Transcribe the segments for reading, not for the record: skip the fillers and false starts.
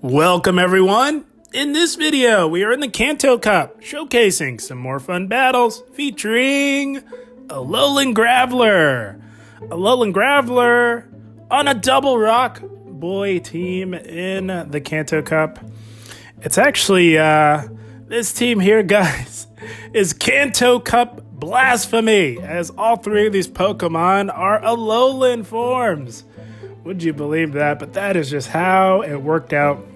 Welcome everyone! In this video, we are in the Kanto Cup, showcasing some more fun battles featuring Alolan Graveler. Alolan Graveler on a double rock boy team in the Kanto Cup. It's actually, this team here, guys, is Kanto Cup blasphemy, as all three of these Pokemon are Alolan forms. Would you believe that? But that is just how it worked out.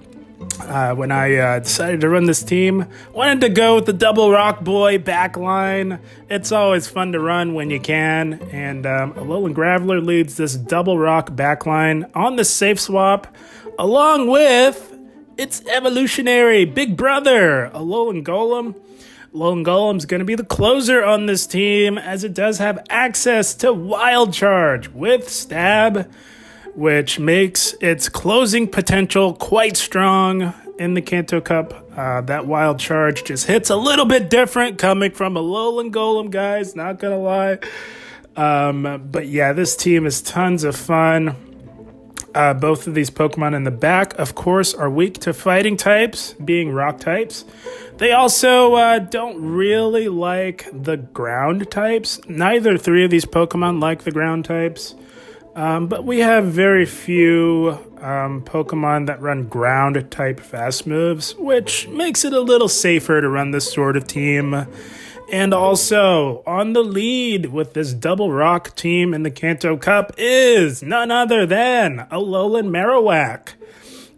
When I decided to run this team, wanted to go with the double rock boy backline. It's always fun to run when you can, and Alolan Graveler leads this double rock backline on the safe swap, along with its evolutionary big brother, Alolan Golem. Alolan Golem's going to be the closer on this team, as it does have access to Wild Charge with Stab, which makes its closing potential quite strong in the Kanto Cup. That Wild Charge just hits a little bit different coming from Alolan Golem, guys, not gonna lie. But yeah, this team is tons of fun. Both of these Pokemon in the back, of course, are weak to fighting types, being rock types. They also don't really like the ground types. Neither three of these Pokemon like the ground types. But we have very few Pokemon that run ground-type fast moves, which makes it a little safer to run this sort of team. And also, on the lead with this double rock team in the Kanto Cup is none other than Alolan Marowak.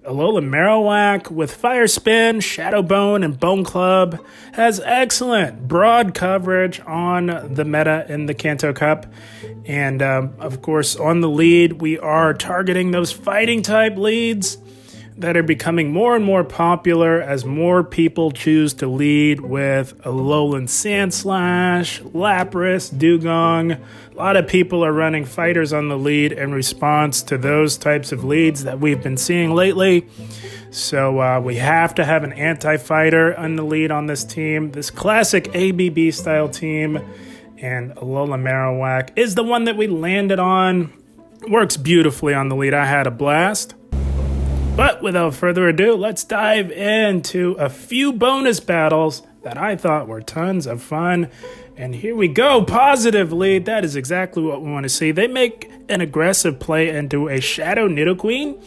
Alolan Marowak with Fire Spin, Shadow Bone, and Bone Club has excellent broad coverage on the meta in the Kanto Cup. And of course, on the lead, we are targeting those fighting type leads that are becoming more and more popular as more people choose to lead with Alolan Sandslash, Lapras, Dugong. A lot of people are running fighters on the lead in response to those types of leads that we've been seeing lately. So we have to have an anti-fighter on the lead on this team, this classic ABB style team. And Alolan Marowak is the one that we landed on. Works beautifully on the lead. I had a blast. But without further ado, let's dive into a few bonus battles that I thought were tons of fun. And here we go, positive lead. That is exactly what we want to see. They make an aggressive play into a Shadow Nidoqueen.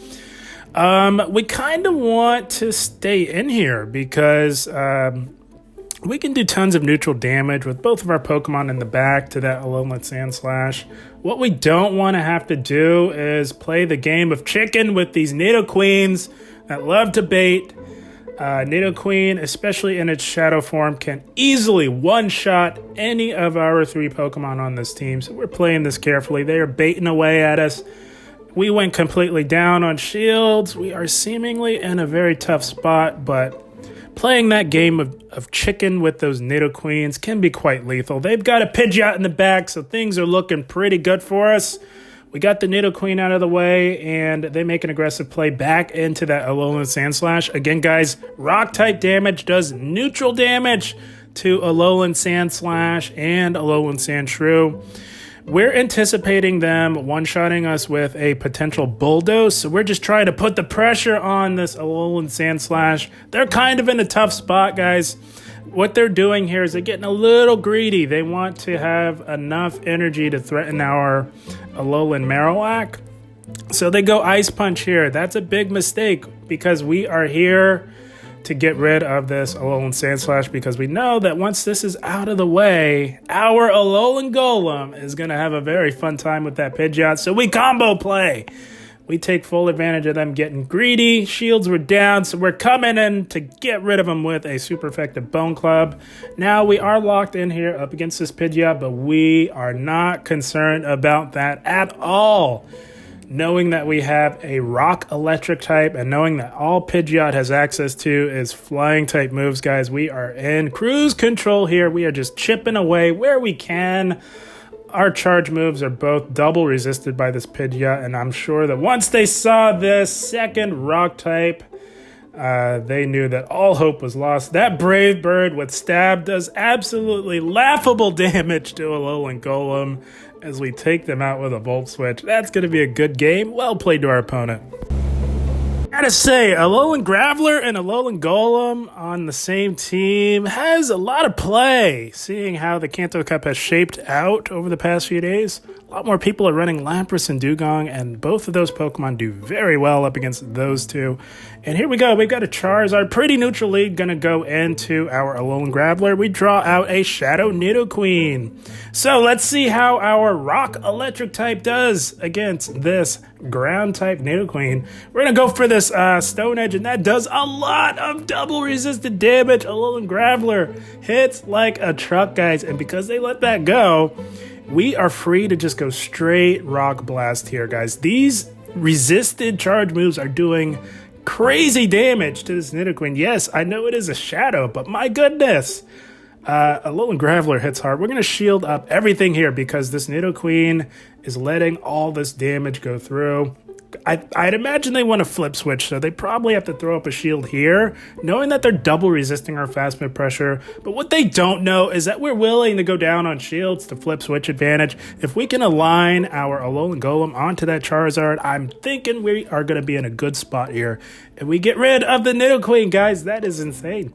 We kind of want to stay in here because we can do tons of neutral damage with both of our Pokemon in the back to that Alolan Sandslash. What we don't want to have to do is play the game of chicken with these Nidoqueens that love to bait. Nidoqueen, especially in its shadow form, can easily one-shot any of our three Pokemon on this team. So we're playing this carefully. They are baiting away at us. We went completely down on shields. We are seemingly in a very tough spot, but playing that game of chicken with those Nidoqueens can be quite lethal. They've got a Pidgeot in the back, so things are looking pretty good for us. We got the Nidoqueen out of the way, and they make an aggressive play back into that Alolan Sandslash. Again, guys, rock-type damage does neutral damage to Alolan Sandslash and Alolan Sandshrew. We're anticipating them one-shotting us with a potential Bulldoze, so we're just trying to put the pressure on this Alolan Sandslash. They're kind of in a tough spot, guys. What they're doing here is they're getting a little greedy. They want to have enough energy to threaten our Alolan Marowak. So they go Ice Punch here. That's a big mistake because we are here to get rid of this Alolan Sandslash, because we know that once this is out of the way, our Alolan Golem is going to have a very fun time with that Pidgeot. So we combo play. We take full advantage of them getting greedy. Shields were down, so we're coming in to get rid of them with a super effective Bone Club. Now we are locked in here up against this Pidgeot, but we are not concerned about that at all. Knowing that we have a rock electric type and knowing that all Pidgeot has access to is flying type moves, guys, we are in cruise control here. We are just chipping away where we can. Our charge moves are both double resisted by this Pidgeot, and I'm sure that once they saw this second rock type, they knew that all hope was lost. That Brave Bird with Stab does absolutely laughable damage to Alolan Golem as we take them out with a Volt Switch. That's going to be a good game. Well played to our opponent. Gotta say, Alolan Graveler and Alolan Golem on the same team has a lot of play, seeing how the Kanto Cup has shaped out over the past few days. A lot more people are running Lapras and Dugong, and both of those Pokemon do very well up against those two. And here we go, we've got a Charizard, pretty neutral lead, gonna go into our Alolan Graveler. We draw out a Shadow Nidoqueen. So let's see how our Rock Electric type does against this Ground type Nidoqueen. We're gonna go for this Stone Edge, and that does a lot of double resisted damage. Alolan Graveler hits like a truck, guys, and because they let that go, we are free to just go straight Rock Blast here, guys. These resisted charge moves are doing crazy damage to this Nidoqueen. Yes, I know it is a Shadow, but my goodness. Alolan Graveler hits hard. We're going to shield up everything here because this Nidoqueen is letting all this damage go through. I'd imagine they want to flip switch, so they probably have to throw up a shield here, knowing that they're double resisting our fast move pressure. But what they don't know is that we're willing to go down on shields to flip switch advantage. If we can align our Alolan Golem onto that Charizard, I'm thinking we are going to be in a good spot here. And we get rid of the Nidoqueen, guys. That is insane.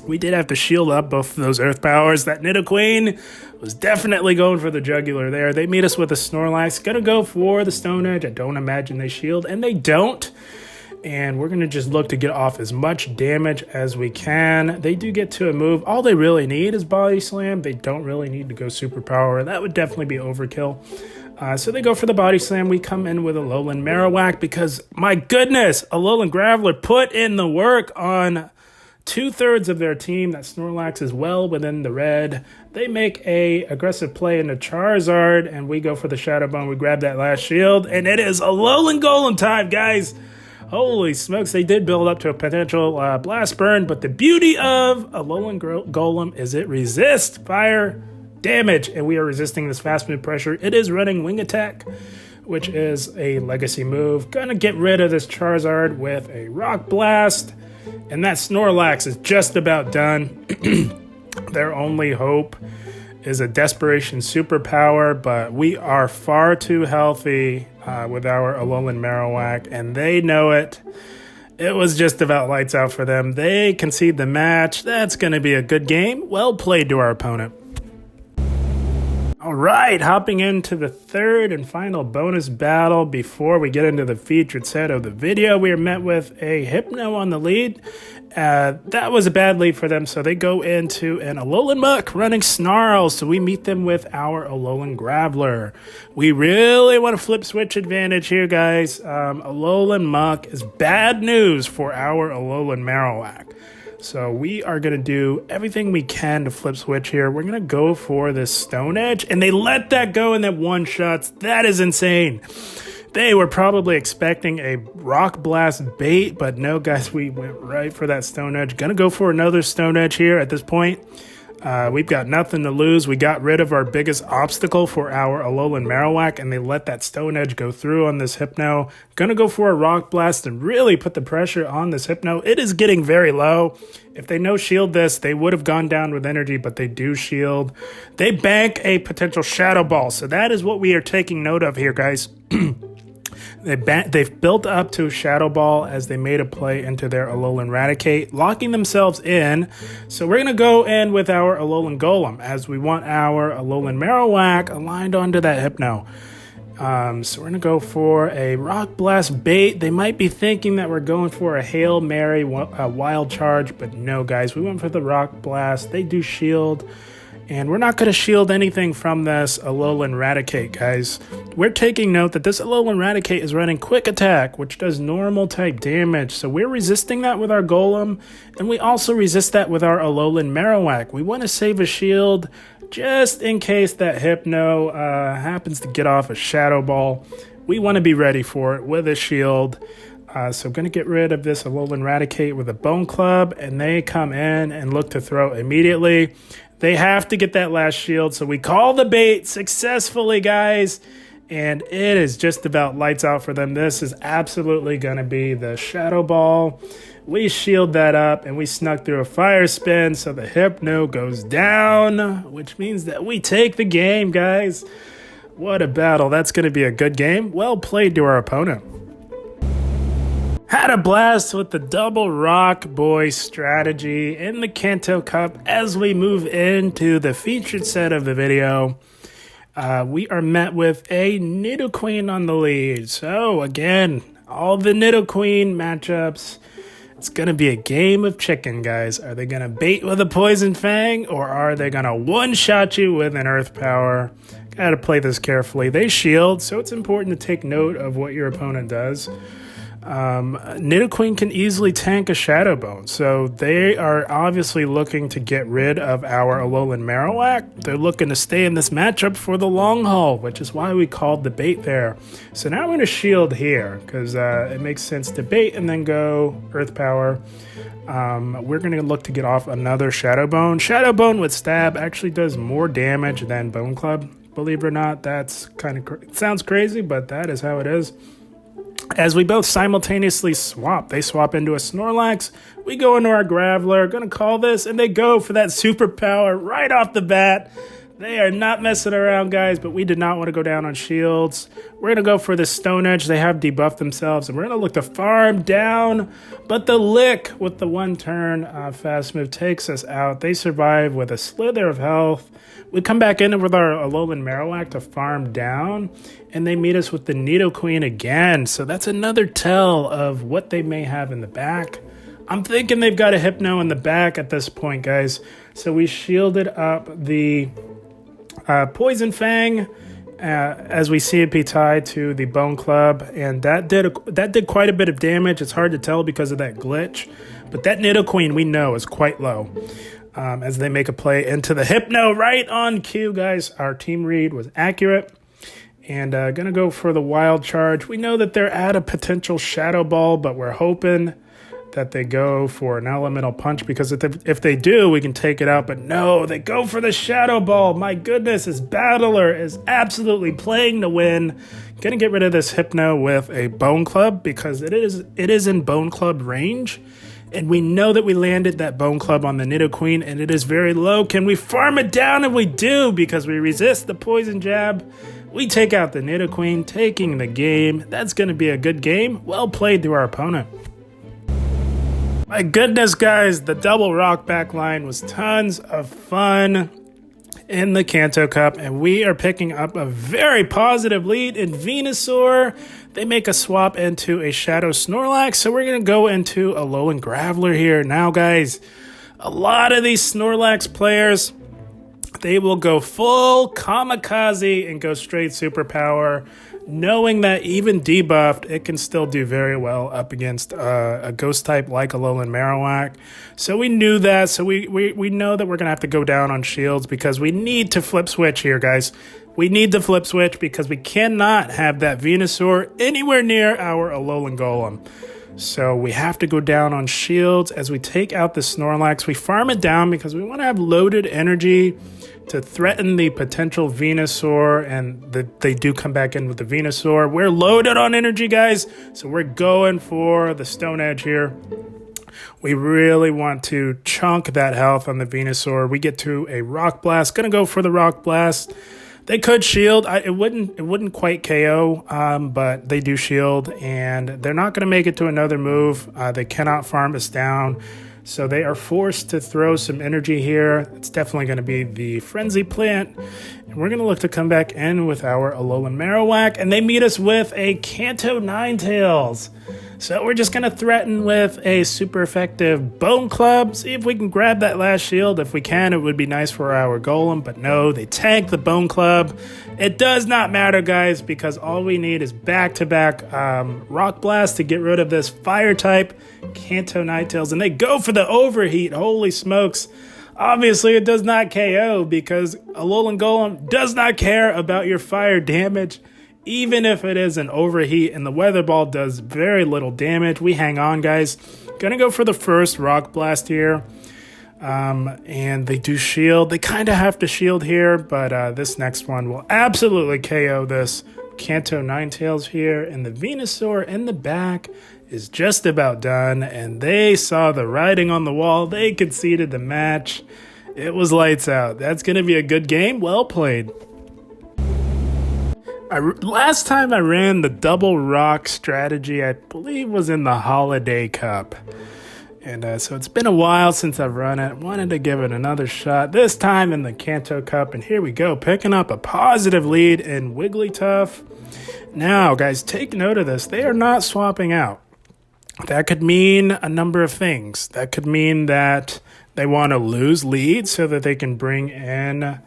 We did have to shield up both of those Earth Powers. That Nidoqueen was definitely going for the jugular there. They meet us with a Snorlax. Gonna go for the Stone Edge. I don't imagine they shield, and they don't. And we're gonna just look to get off as much damage as we can. They do get to a move. All they really need is Body Slam. They don't really need to go Superpower. That would definitely be overkill. So they go for the Body Slam. We come in with Alolan Marowak because, my goodness, Alolan Graveler put in the work on 2/3 of their team. That Snorlax is well within the red. They make a aggressive play into Charizard, and we go for the Shadow Bone. We grab that last shield, and it is Alolan Golem time, guys. Holy smokes, they did build up to a potential Blast Burn, but the beauty of Alolan Golem is it resists fire damage, and we are resisting this fast move pressure. It is running Wing Attack, which is a legacy move. Gonna get rid of this Charizard with a Rock Blast. And that Snorlax is just about done. Their only hope is a Desperation Superpower, but we are far too healthy with our Alolan Marowak, and they know it. It was just about lights out for them. They concede the match. That's going to be a good game. Well played to our opponent. All right, hopping into the third and final bonus battle before we get into the featured set of the video. We are met with a Hypno on the lead. That was a bad lead for them, so they go into an Alolan Muck running Snarl, so we meet them with our Alolan Graveler. We really want to flip switch advantage here, guys. Alolan Muck is bad news for our Alolan Marowak. So we are going to do everything we can to flip switch here. We're going to go for this Stone Edge, and they let that go in that one shots. That is insane. They were probably expecting a Rock Blast bait, but no, guys, we went right for that Stone Edge. Going to go for another Stone Edge here at this point. We've got nothing to lose. We got rid of our biggest obstacle for our Alolan Marowak, and they let that Stone Edge go through on this Hypno. Gonna go for a Rock Blast and really put the pressure on this Hypno. It is getting very low. If they no-shield this, they would have gone down with energy, but they do shield. They bank a potential Shadow Ball, so that is what we are taking note of here, guys. They've built up to Shadow Ball as they made a play into their Alolan Raticate, locking themselves in. So we're going to go in with our Alolan Golem as we want our Alolan Marowak aligned onto that Hypno. So we're going to go for a Rock Blast bait. They might be thinking that we're going for a Hail Mary Wild Charge, but no, guys. We went for the Rock Blast. They do shield. And we're not going to shield anything from this Alolan Raticate, guys. We're taking note that this Alolan Raticate is running Quick Attack, which does normal type damage. So we're resisting that with our Golem, and we also resist that with our Alolan Marowak. We want to save a shield just in case that Hypno happens to get off a Shadow Ball. We want to be ready for it with a shield. So I'm going to get rid of this Alolan Raticate with a Bone Club, and they come in and look to throw immediately. They have to get that last shield, so we call the bait successfully, guys. And it is just about lights out for them. This is absolutely going to be the Shadow Ball. We shield that up, and we snuck through a Fire Spin, so the Hypno goes down, which means that we take the game, guys. What a battle. That's going to be a good game. Well played to our opponent. Had a blast with the double rock boy strategy in the Kanto Cup. As we move into the featured set of the video, we are met with a Nidoqueen on the lead. So again, all the Nidoqueen matchups. It's going to be a game of chicken, guys. Are they going to bait with a Poison Fang, or are they going to one-shot you with an Earth Power? Got to play this carefully. They shield, so it's important to take note of what your opponent does. Nidoqueen can easily tank a Shadow Bone, so they are obviously looking to get rid of our Alolan Marowak. They're looking to stay in this matchup for the long haul, which is why we called the bait there. So now we're going to shield here, because it makes sense to bait and then go Earth Power. We're going to look to get off another Shadow Bone. Shadow Bone with Stab actually does more damage than Bone Club. Believe it or not, that's kind of it sounds crazy, but that is how it is. As we both simultaneously swap, they swap into a Snorlax, we go into our Gravleler, gonna call this, and they go for that superpower right off the bat. They are not messing around, guys, but we did not want to go down on shields. We're gonna go for the Stone Edge. They have debuffed themselves, and we're gonna look to farm down, but the Lick with the one turn fast move takes us out. They survive with a slither of health. We come back in with our Alolan Marowak to farm down, and they meet us with the Nidoqueen again. So that's another tell of what they may have in the back. I'm thinking they've got a Hypno in the back at this point, guys. So we shielded up the Poison Fang as we see it be tied to the Bone Club, and that did quite a bit of damage. It's hard to tell because of that glitch, but that Nidoqueen we know is quite low. As they make a play into the Hypno right on cue, guys. Our team read was accurate. And going to go for the Wild Charge. We know that they're at a potential Shadow Ball, but we're hoping that they go for an Elemental Punch, because if they do, we can take it out. But no, they go for the Shadow Ball. My goodness, this Battler is absolutely playing to win. Going to get rid of this Hypno with a Bone Club, because it is in Bone Club range. And we know that we landed that Bone Club on the Nidoqueen, and it is very low. Can we farm it down? And we do, because we resist the Poison Jab. We take out the Nidoqueen, taking the game. That's going to be a good game. Well played to our opponent. My goodness, guys, the double rock backline was tons of fun in the Kanto Cup, and we are picking up a very positive lead in Venusaur. They make a swap into a Shadow Snorlax, so we're going to go into Alolan Graveler here. Now, guys, a lot of these Snorlax players, they will go full kamikaze and go straight superpower, knowing that even debuffed, it can still do very well up against a ghost type like Alolan Marowak. So we knew that, so we know that we're going to have to go down on shields, because we need to flip switch here, guys. We need to flip switch, because we cannot have that Venusaur anywhere near our Alolan Golem. So we have to go down on shields as we take out the Snorlax. We farm it down because we want to have loaded energy to threaten the potential Venusaur, and they do come back in with the Venusaur. We're loaded on energy, guys, so we're going for the Stone Edge here. We really want to chunk that health on the Venusaur. We get to a Rock Blast. Gonna go for the Rock Blast. They could shield. It wouldn't quite KO, but they do shield, and they're not going to make it to another move. They cannot farm us down, so they are forced to throw some energy here. It's definitely going to be the Frenzy Plant, and we're going to look to come back in with our Alolan Marowak, and they meet us with a Kanto Ninetales. So we're just going to threaten with a super effective Bone Club. See if we can grab that last shield. If we can, it would be nice for our Golem. But no, they tank the Bone Club. It does not matter, guys, because all we need is back-to-back Rock Blast to get rid of this Fire-type Kanto Ninetales. And they go for the Overheat. Holy smokes. Obviously, it does not KO, because Alolan Golem does not care about your fire damage, even if it is an overheat, and the Weather Ball does very little damage. We hang on, guys. Gonna go for the first Rock Blast here. And they do shield. They kind of have to shield here, but this next one will absolutely KO this Kanto Ninetales here. And the Venusaur in the back is just about done, and they saw the writing on the wall. They conceded the match. It was lights out. That's gonna be a good game. Well played. Last time I ran the double rock strategy, I believe was in the Holiday Cup. And so it's been a while since I've run it. Wanted to give it another shot, this time in the Kanto Cup. And here we go, picking up a positive lead in Wigglytuff. Now, guys, take note of this. They are not swapping out. That could mean a number of things. That could mean that they want to lose lead so that they can bring in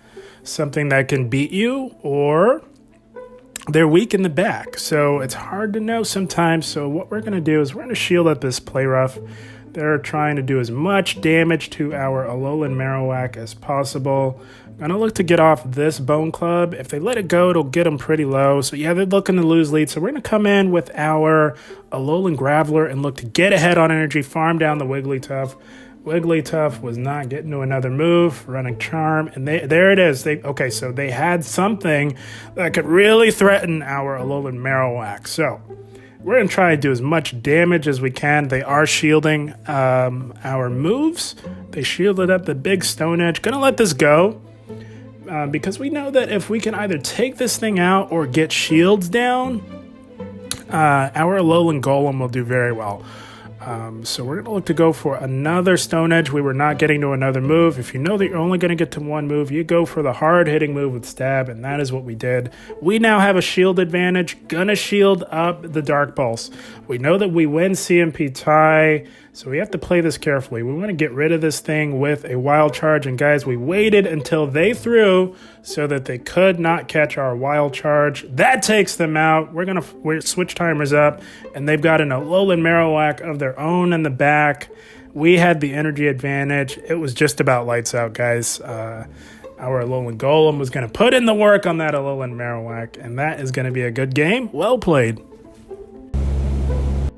something that can beat you, or they're weak in the back. So it's hard to know sometimes. So what we're going to do is we're going to shield up this Play Rough. They're trying to do as much damage to our Alolan Marowak as possible. Going to look to get off this Bone Club. If they let it go, it'll get them pretty low. So yeah, they're looking to lose lead. So we're going to come in with our Alolan Graveler and look to get ahead on energy, farm down the Wigglytuff. Wigglytuff was not getting to another move, running Charm, and there it is. Okay, so they had something that could really threaten our Alolan Marowak. So we're going to try to do as much damage as we can. They are shielding our moves. They shielded up the big Stone Edge. Going to let this go because we know that if we can either take this thing out or get shields down, our Alolan Golem will do very well. So we're going to look to go for another Stone Edge. We were not getting to another move. If you know that you're only going to get to one move, you go for the hard-hitting move with Stab, and that is what we did. We now have a shield advantage. Gonna shield up the Dark Pulse. We know that we win CMP tie, so we have to play this carefully. We want to get rid of this thing with a Wild Charge, and guys, we waited until they threw so that they could not catch our Wild Charge. That takes them out. We're switch timers up, and they've got an Alolan Marowak of their own in the back. We had the energy advantage. It was just about lights out, guys. Our Alolan Golem was going to put in the work on that Alolan Marowak, and that is going to be a good game. Well played.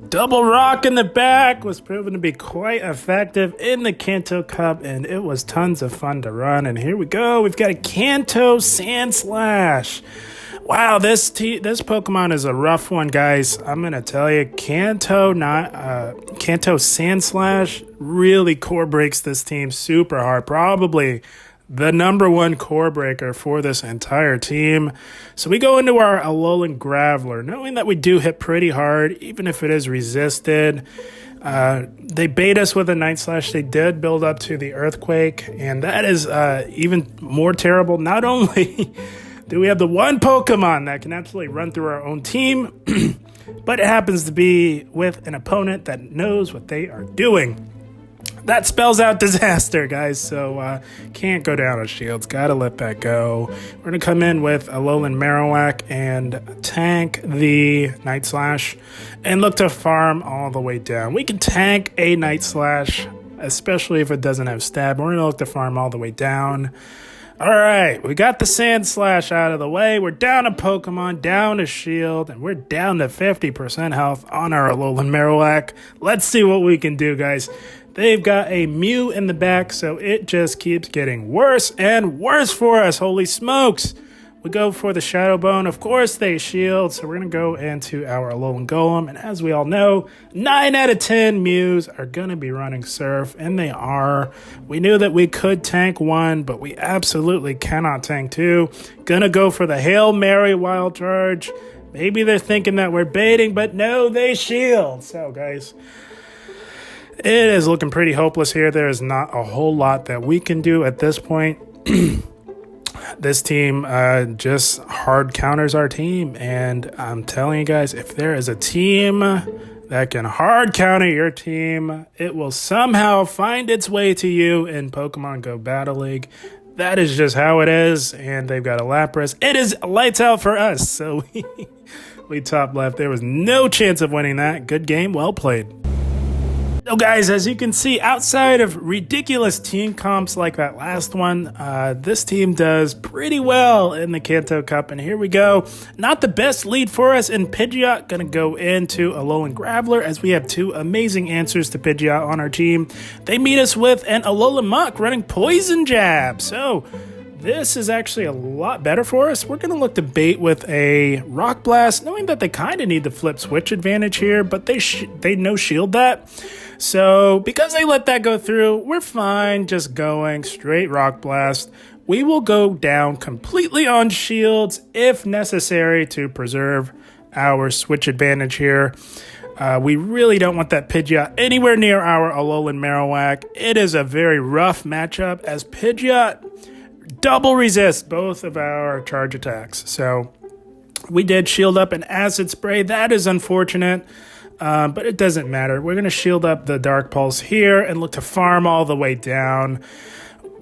Double Rock in the back was proven to be quite effective in the Kanto Cup, and it was tons of fun to run. And here we go. We've got a Kanto Sandslash. Wow, this Pokemon is a rough one, guys. I'm going to tell you, Kanto Sandslash really core breaks this team super hard. Probably the #1 core breaker for this entire team. So we go into our Alolan Graveler, knowing that we do hit pretty hard, even if it is resisted. They bait us with a Night Slash. They did build up to the Earthquake, and that is even more terrible. Not only do we have the one Pokemon that can absolutely run through our own team, but it happens to be with an opponent that knows what they are doing. That spells out disaster, guys, so can't go down on shields. Gotta let that go. We're going to come in with Alolan Marowak and tank the Night Slash and look to farm all the way down. We can tank a Night Slash, especially if it doesn't have Stab. We're going to look to farm all the way down. All right, we got the Sandslash out of the way. We're down a Pokemon, down a shield, and we're down to 50% health on our Alolan Marowak. Let's see what we can do, guys. They've got a Mew in the back, so it just keeps getting worse and worse for us. Holy smokes. We go for the Shadow Bone. Of course, they shield, so we're going to go into our Alolan Golem. And as we all know, 9 out of 10 Mews are going to be running Surf, and they are. We knew that we could tank 1, but we absolutely cannot tank 2. Going to go for the Hail Mary Wild Charge. Maybe they're thinking that we're baiting, but no, they shield. So, guys, it is looking pretty hopeless here. There is not a whole lot that we can do at this point. This team just hard counters our team. And I'm telling you guys, if there is a team that can hard counter your team, it will somehow find its way to you in Pokemon Go Battle League. That is just how it is. And they've got a Lapras. It is lights out for us. So we top left. There was no chance of winning that. Good game. Well played. So guys, as you can see, outside of ridiculous team comps like that last one, this team does pretty well in the Kanto Cup. And here we go. Not the best lead for us in Pidgeot. Going to go into Alolan Graveler as we have 2 amazing answers to Pidgeot on our team. They meet us with an Alolan Muck running Poison Jab. So this is actually a lot better for us. We're going to look to bait with a Rock Blast, knowing that they kind of need the flip switch advantage here, but they no shield that. So because they let that go through, we're fine just going straight Rock Blast. we will go down completely on shields if necessary to preserve our switch advantage here. We really don't want that Pidgeot anywhere near our Alolan Marowak. It is a very rough matchup as Pidgeot double resists both of our charge attacks. So we did shield up an Acid Spray. That is unfortunate, but it doesn't matter. We're going to shield up the Dark Pulse here and look to farm all the way down.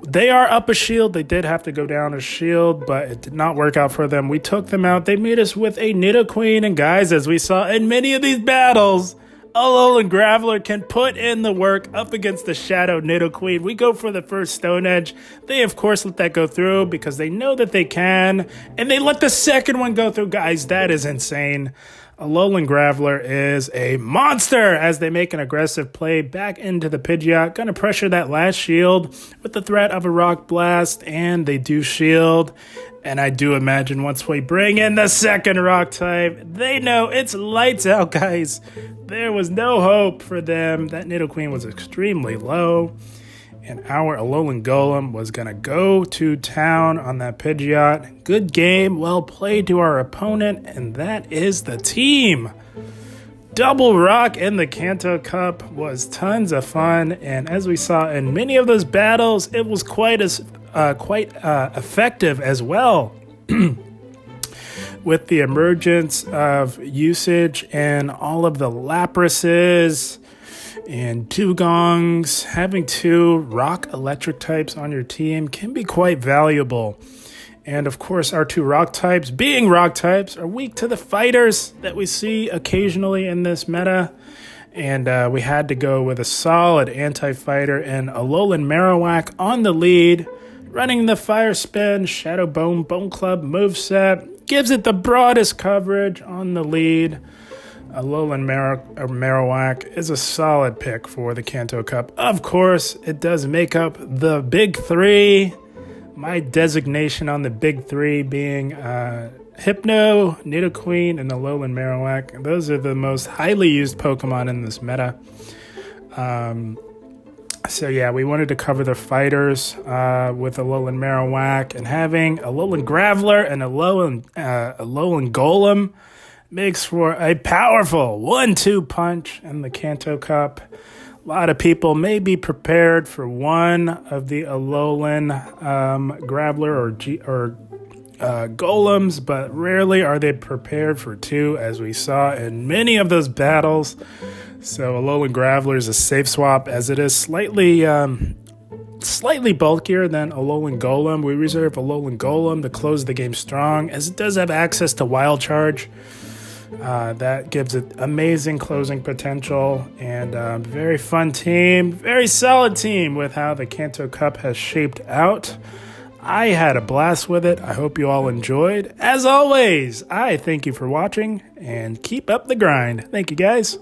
They are up a shield. They did have to go down a shield, but it did not work out for them. We took them out. They meet us with a Nidoqueen. And guys, as we saw in many of these battles, Alolan Graveler can put in the work up against the Shadow Nidoqueen. We go for the first Stone Edge. They, of course, let that go through because they know that they can. And they let the second one go through. Guys, that is insane. Alolan Graveler is a monster as they make an aggressive play back into the Pidgeot. Going to pressure that last shield with the threat of a Rock Blast, and they do shield. And I do imagine once we bring in the second Rock type, they know it's lights out, guys. There was no hope for them. That Nidoqueen was extremely low. And our Alolan Golem was going to go to town on that Pidgeot. Good game, well played to our opponent, and that is the team. Double Rock in the Kanto Cup was tons of fun, and as we saw in many of those battles, it was quite effective as well. With the emergence of usage and all of the Laprases and Dugongs, having two rock electric types on your team can be quite valuable. And of course, our two rock types, being rock types, are weak to the fighters that we see occasionally in this meta. And we had to go with a solid anti-fighter and Alolan Marowak on the lead, running the Fire Spin, Shadow Bone Club moveset, gives it the broadest coverage on the lead. Alolan Marowak is a solid pick for the Kanto Cup. Of course, it does make up the big three. My designation on the big three being Hypno, Nidoqueen, and Alolan Marowak. Those are the most highly used Pokemon in this meta. So yeah, we wanted to cover the fighters with Alolan Marowak, and having Alolan Graveler and Alolan Golem makes for a powerful 1-2 punch in the Kanto Cup. A lot of people may be prepared for one of the Alolan Graveler or Golems, but rarely are they prepared for two, as we saw in many of those battles. So Alolan Graveler is a safe swap, as it is slightly bulkier than Alolan Golem. We reserve Alolan Golem to close the game strong, as it does have access to Wild Charge. That gives it amazing closing potential, and very fun team, very solid team with how the Kanto Cup has shaped out. I had a blast with it. I hope you all enjoyed. As always, I thank you for watching, and keep up the grind. Thank you, guys.